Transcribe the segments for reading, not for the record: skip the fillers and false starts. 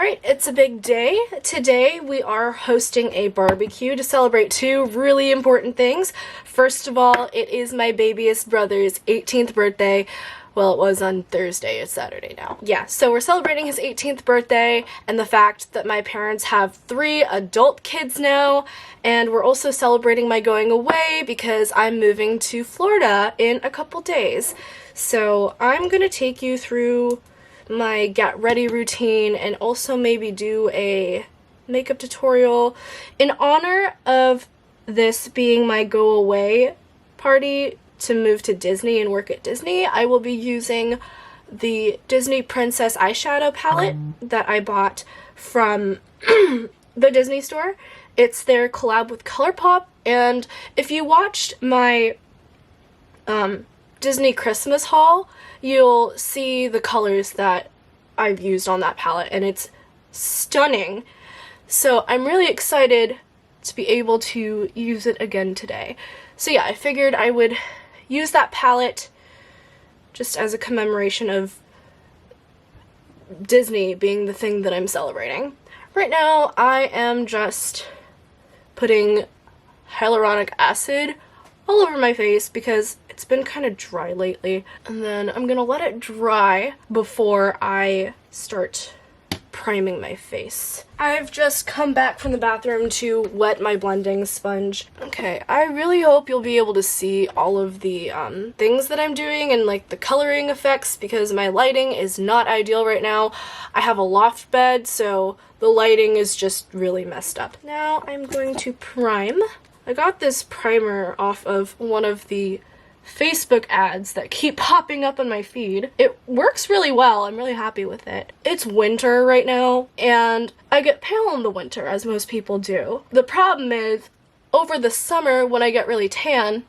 Alright, it's a big day. Today we are hosting a barbecue to celebrate two really important things. First of all, it is my babyest brother's 18th birthday. Well, it was on Thursday, it's Saturday now. Yeah, so we're celebrating his 18th birthday and the fact that my parents have 3 adult kids now, and we're also celebrating my going away because I'm moving to Florida in a couple days. So I'm gonna take you through my get ready routine and also maybe do a makeup tutorial in honor of this being my go away party to move to Disney and work at Disney. I will be using the Disney Princess eyeshadow palette that I bought from the Disney store. It's their collab with ColourPop, and if you watched my Disney Christmas haul, you'll see the colors that I've used on that palette, and it's stunning. So I'm really excited to be able to use it again today. So yeah, I figured I would use that palette just as a commemoration of Disney being the thing that I'm celebrating. Right now, I am just putting hyaluronic acid all over my face because it's been kind of dry lately. And then I'm gonna let it dry before I start priming my face. I've just come back from the bathroom to wet my blending sponge. Okay, I really hope you'll be able to see all of the things that I'm doing and like the coloring effects because my lighting is not ideal right now. I have a loft bed, so the lighting is just really messed up. Now I'm going to prime. I got this primer off of one of the Facebook ads that keep popping up on my feed. It works really well. I'm really happy with it. It's winter right now, and I get pale in the winter, as most people do. The problem is, over the summer, when I get really tan,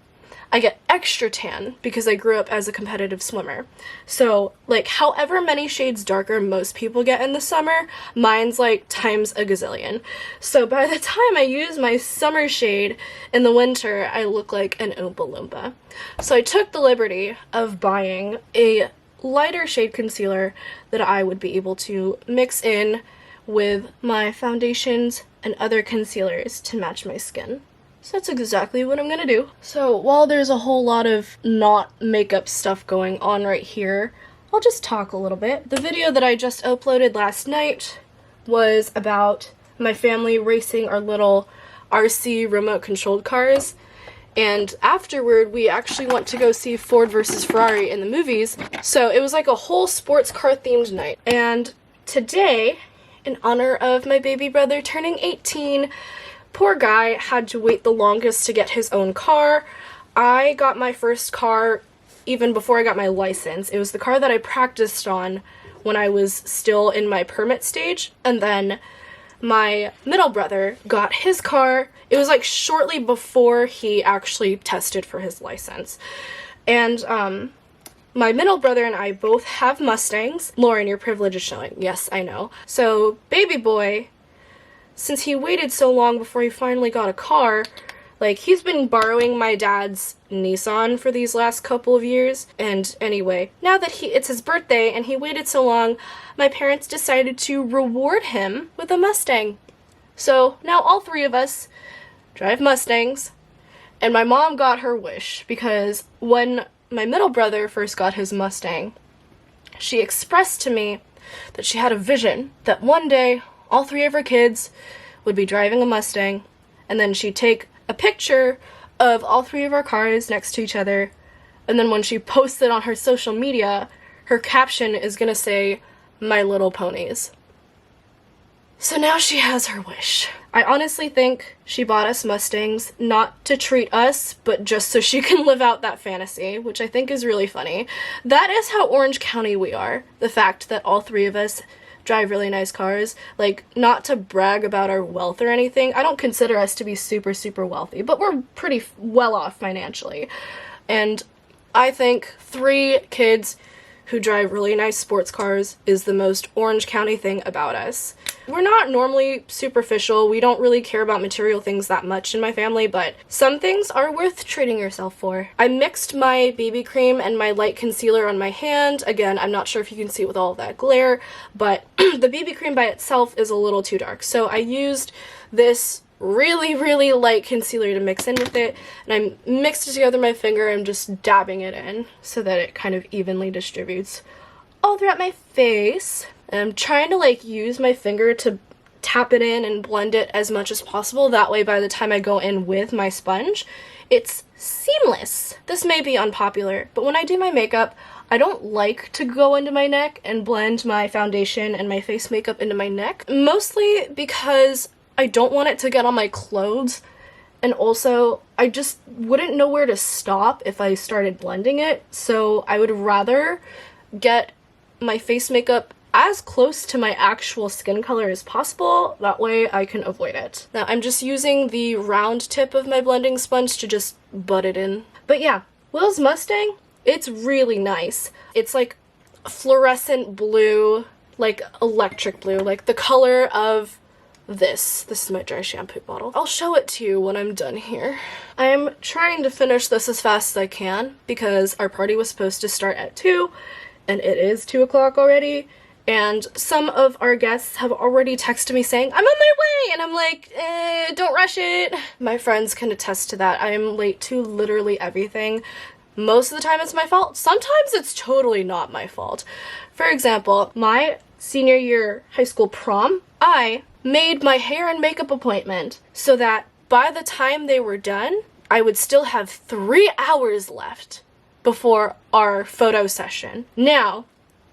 I get extra tan because I grew up as a competitive swimmer. So, like, however many shades darker most people get in the summer, mine's like times a gazillion. So by the time I use my summer shade in the winter, I look like an Oompa Loompa. So I took the liberty of buying a lighter shade concealer that I would be able to mix in with my foundations and other concealers to match my skin. So that's exactly what I'm gonna do. So while there's a whole lot of not makeup stuff going on right here, I'll just talk a little bit. The video that I just uploaded last night was about my family racing our little RC remote controlled cars. And afterward, we actually went to go see Ford versus Ferrari in the movies. So it was like a whole sports car themed night. And today, in honor of my baby brother turning 18, poor guy had to wait the longest to get his own car. I got my first car even before I got my license. It was the car that I practiced on when I was still in my permit stage. And then my middle brother got his car. It was like shortly before he actually tested for his license. And my middle brother and I both have Mustangs. Lauren, your privilege is showing. Yes, I know. So baby boy, since he waited so long before he finally got a car, like, he's been borrowing my dad's Nissan for these last couple of years. And anyway, now that it's his birthday and he waited so long, my parents decided to reward him with a Mustang. So now all 3 of us drive Mustangs, and my mom got her wish because when my middle brother first got his Mustang, she expressed to me that she had a vision that one day all 3 of her kids would be driving a Mustang, and then she'd take a picture of all 3 of our cars next to each other, and then when she posts it on her social media, her caption is gonna say, "My Little Ponies." So now she has her wish. I honestly think she bought us Mustangs not to treat us, but just so she can live out that fantasy, which I think is really funny. That is how Orange County we are. The fact that all 3 of us drive really nice cars. Like, not to brag about our wealth or anything. I don't consider us to be super, super wealthy, but we're pretty well off financially. And I think 3 kids who drive really nice sports cars is the most Orange County thing about us. We're not normally superficial. We don't really care about material things that much in my family, but some things are worth treating yourself for. I mixed my BB cream and my light concealer on my hand. Again, I'm not sure if you can see it with all of that glare, but the BB cream by itself is a little too dark. So I used this really light concealer to mix in with it, and I mixed it together with my finger. I'm just dabbing it in so that it kind of evenly distributes all throughout my face. And I'm trying to like use my finger to tap it in and blend it as much as possible. That way by the time I go in with my sponge, it's seamless. This may be unpopular, but when I do my makeup, I don't like to go into my neck and blend my foundation and my face makeup into my neck, mostly because I don't want it to get on my clothes, and also I just wouldn't know where to stop if I started blending it, so I would rather get my face makeup as close to my actual skin color as possible. That way I can avoid it. Now I'm just using the round tip of my blending sponge to just butt it in. But yeah, Will's Mustang, it's really nice. It's like fluorescent blue, like electric blue, like the color of this is my dry shampoo bottle. I'll show it to you when I'm done here. I'm trying to finish this as fast as I can because our party was supposed to start at 2 and it is 2 o'clock already, and some of our guests have already texted me saying, I'm on my way, and I'm like, don't rush it. My friends can attest to that. I am late to literally everything. Most of the time it's my fault. Sometimes it's totally not my fault. For example, my senior year high school prom, I made my hair and makeup appointment so that by the time they were done, I would still have 3 hours left before our photo session. Now,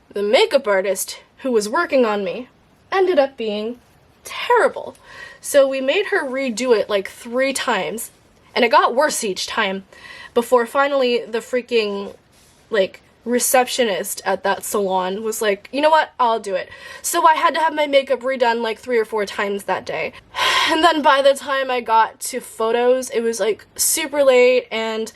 the makeup artist who was working on me ended up being terrible. So we made her redo it like 3 times, and it got worse each time before finally the freaking, like, receptionist at that salon was like, you know what, I'll do it. So I had to have my makeup redone like 3 or 4 times that day. And then by the time I got to photos, it was like super late and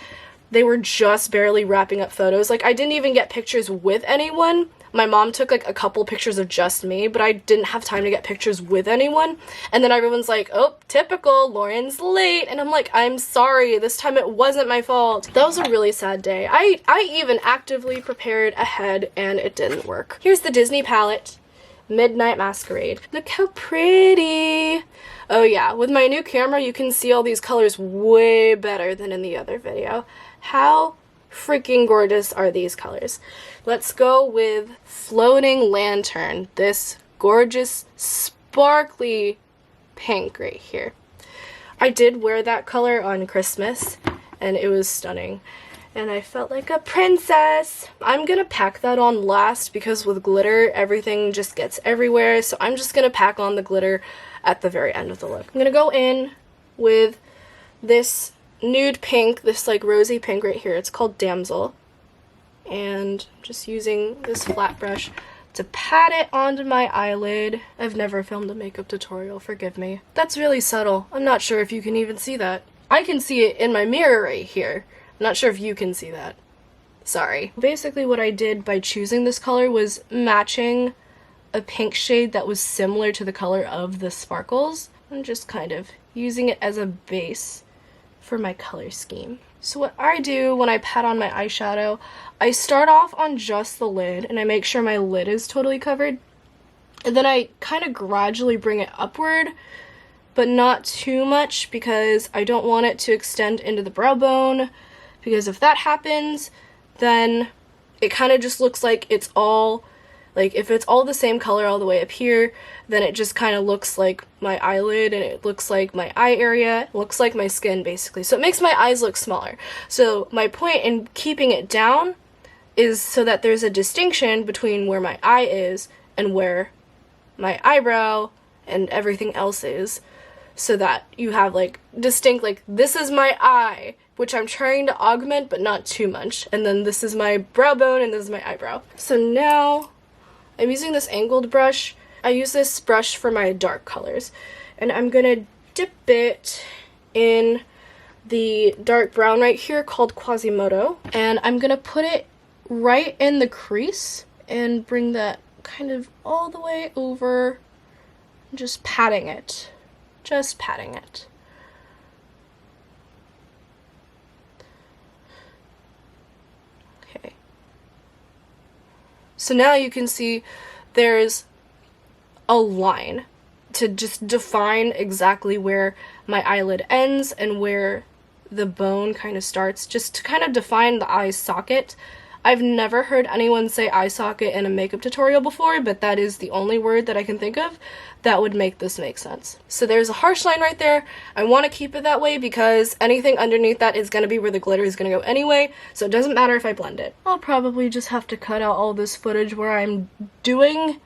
they were just barely wrapping up photos. Like, I didn't even get pictures with anyone. My mom took like a couple pictures of just me, but I didn't have time to get pictures with anyone. And then everyone's like, oh, typical, Lauren's late. And I'm like, I'm sorry, this time it wasn't my fault. That was a really sad day. I even actively prepared ahead and it didn't work. Here's the Disney palette, Midnight Masquerade. Look how pretty. Oh yeah, with my new camera, you can see all these colors way better than in the other video. How freaking gorgeous are these colors? Let's go with Floating Lantern, this gorgeous sparkly pink right here. I did wear that color on Christmas and it was stunning and I felt like a princess. I'm gonna pack that on last because with glitter everything just gets everywhere, so I'm just gonna pack on the glitter at the very end of the look. I'm gonna go in with this nude pink, this like rosy pink right here. It's called Damsel. And just using this flat brush to pat it onto my eyelid. I've never filmed a makeup tutorial, forgive me. That's really subtle. I'm not sure if you can even see that. I can see it in my mirror right here. I'm not sure if you can see that. Sorry. Basically what I did by choosing this color was matching a pink shade that was similar to the color of the sparkles and just kind of using it as a base for my color scheme. So what I do when I pat on my eyeshadow, I start off on just the lid and I make sure my lid is totally covered. And then I kind of gradually bring it upward, but not too much because I don't want it to extend into the brow bone, because if that happens, then it kind of just looks like it's all, like if it's all the same color all the way up here, then it just kind of looks like my eyelid and it looks like my eye area, it looks like my skin basically. So it makes my eyes look smaller. So my point in keeping it down is so that there's a distinction between where my eye is and where my eyebrow and everything else is, so that you have like distinct, like this is my eye, which I'm trying to augment but not too much, and then this is my brow bone and this is my eyebrow. So now I'm using this angled brush. I use this brush for my dark colors, and I'm gonna dip it in the dark brown right here called Quasimodo, and I'm gonna put it right in the crease and bring that kind of all the way over, just patting it. Just patting it. Okay. So now you can see there's a line to just define exactly where my eyelid ends and where the bone kind of starts, just to kind of define the eye socket. I've never heard anyone say eye socket in a makeup tutorial before, but that is the only word that I can think of that would make this make sense. So there's a harsh line right there. I want to keep it that way because anything underneath that is going to be where the glitter is going to go anyway, so it doesn't matter if I blend it. I'll probably just have to cut out all this footage where I'm doing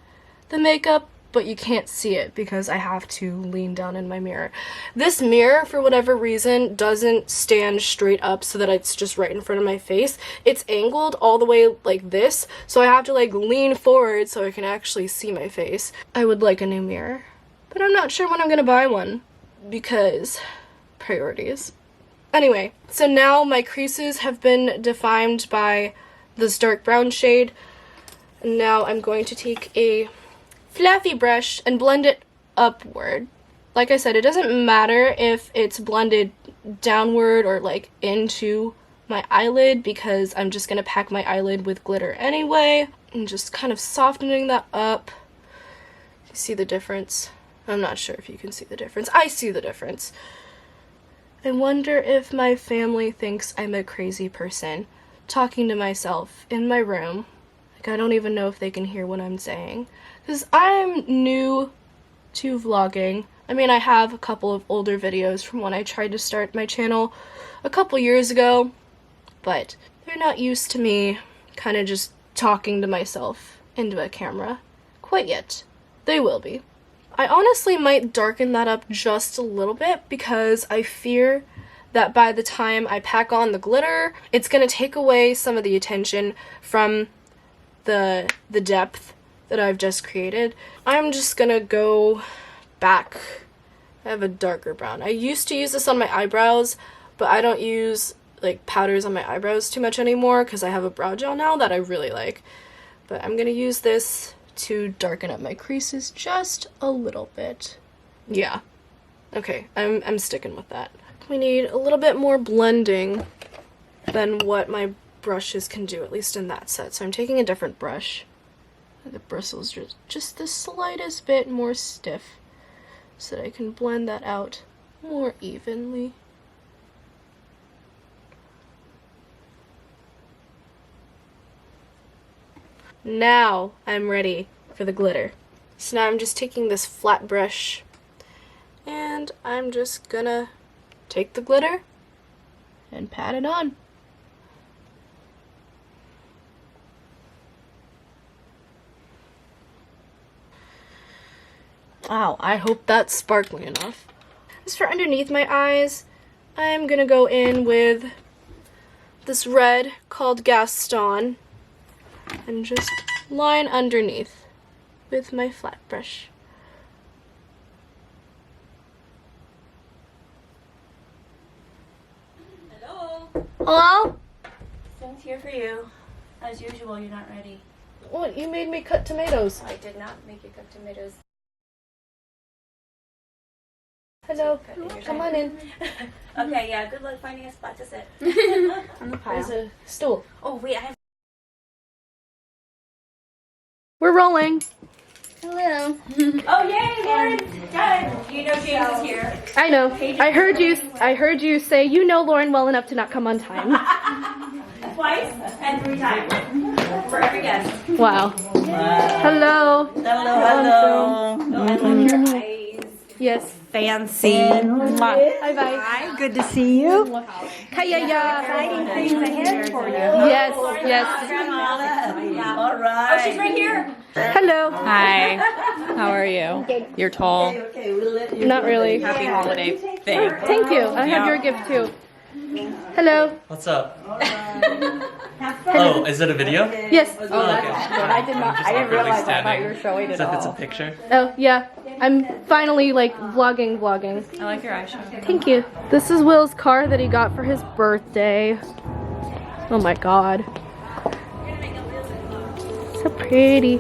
the makeup, but you can't see it because I have to lean down in my mirror. This mirror, for whatever reason, doesn't stand straight up so that it's just right in front of my face. It's angled all the way like this, so I have to like lean forward so I can actually see my face. I would like a new mirror, but I'm not sure when I'm gonna buy one because priorities. Anyway, so now my creases have been defined by this dark brown shade. And now I'm going to take a fluffy brush and blend it upward. Like I said, it doesn't matter if it's blended downward or like into my eyelid because I'm just gonna pack my eyelid with glitter anyway. And just kind of softening that up. You see the difference? I'm not sure if you can see the difference. I see the difference. I wonder if my family thinks I'm a crazy person talking to myself in my room. Like, I don't even know if they can hear what I'm saying. Because I'm new to vlogging. I mean, I have a couple of older videos from when I tried to start my channel a couple years ago. But they're not used to me kind of just talking to myself into a camera quite yet. They will be. I honestly might darken that up just a little bit because I fear that by the time I pack on the glitter, it's going to take away some of the attention from the depth that I've just created. I'm just gonna go back. I have a darker brown. I used to use this on my eyebrows, but I don't use like powders on my eyebrows too much anymore because I have a brow gel now that I really like. But I'm gonna use this to darken up my creases just a little bit. Yeah. Okay, I'm sticking with that. We need a little bit more blending than what my brushes can do, at least in that set. So I'm taking a different brush. The bristles just the slightest bit more stiff so that I can blend that out more evenly. Now I'm ready for the glitter. So now I'm just taking this flat brush and I'm just gonna take the glitter and pat it on. Wow, I hope that's sparkly enough. As for underneath my eyes, I'm gonna go in with this red called Gaston and just line underneath with my flat brush. Hello. Hello? Phone's here for you. As usual, you're not ready. What? You made me cut tomatoes. I did not make you cut tomatoes. Hello. Come on in. Okay, yeah, good luck finding a spot to sit. On the pile. There's a stool. Oh, wait, I have... We're rolling. Hello. Oh, yay, Lauren! Got it. You know James is here. I know. I heard you say you know Lauren well enough to not come on time. Twice and 3 times. For every guest. Wow. Hello. Hello. I like your eyes. Yes. Fancy. Bye bye. Hi, good to see you. Kaya. Exciting things ahead for you. Yes. Yes. Yeah. All right. Oh, she's right here. Hello. Hi, how are you? You're tall. Okay, we'll let you Not really. Happy holiday thing. Thank you. I have your gift too. Hello. What's up? Oh, is it a video? Yes. Oh, okay. I didn't realize that. I thought you were showing it As if it's a all. picture. Oh yeah. I'm finally like vlogging. I like your eyeshadow. Thank you. This is Will's car that he got for his birthday. Oh my god. pretty.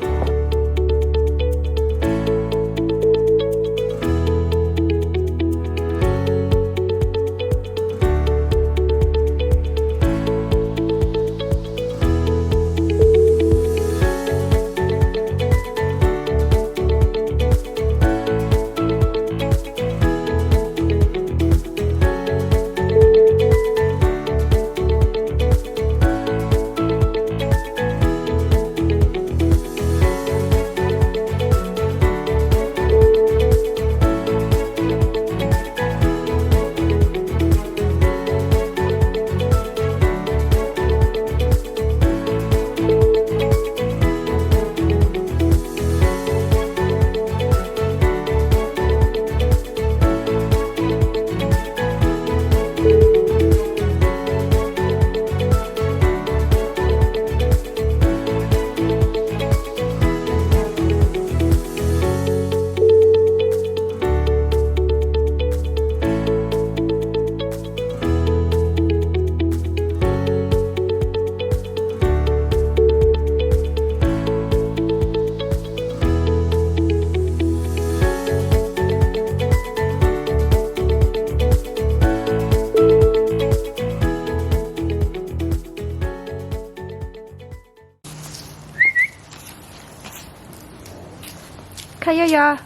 Kaya ya.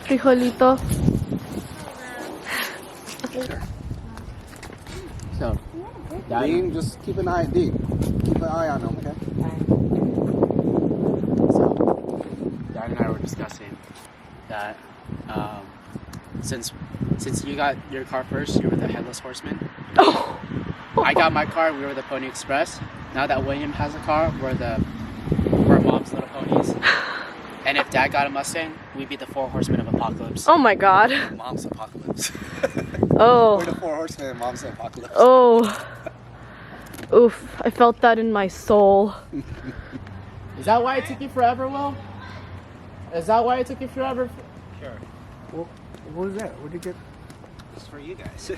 Frijolito. So, Dean, just keep an eye, Dean. Keep an eye on him, okay? So, Dad and I were discussing that since you got your car first, you were the Headless Horseman. Oh. I got my car, we were the Pony Express. Now that William has a car, we're Mom's Little Ponies. And if Dad got a Mustang, we'd be the 4 Horsemen of Apocalypse. Oh my god. Mom's apocalypse. Oh. We're the 4 horsemen and Mom's apocalypse. Oh. Oof. I felt that in my soul. Is that why it took you forever, Will? Is that why it took you forever? Sure. Well, what was that? What did you get? It's for you guys.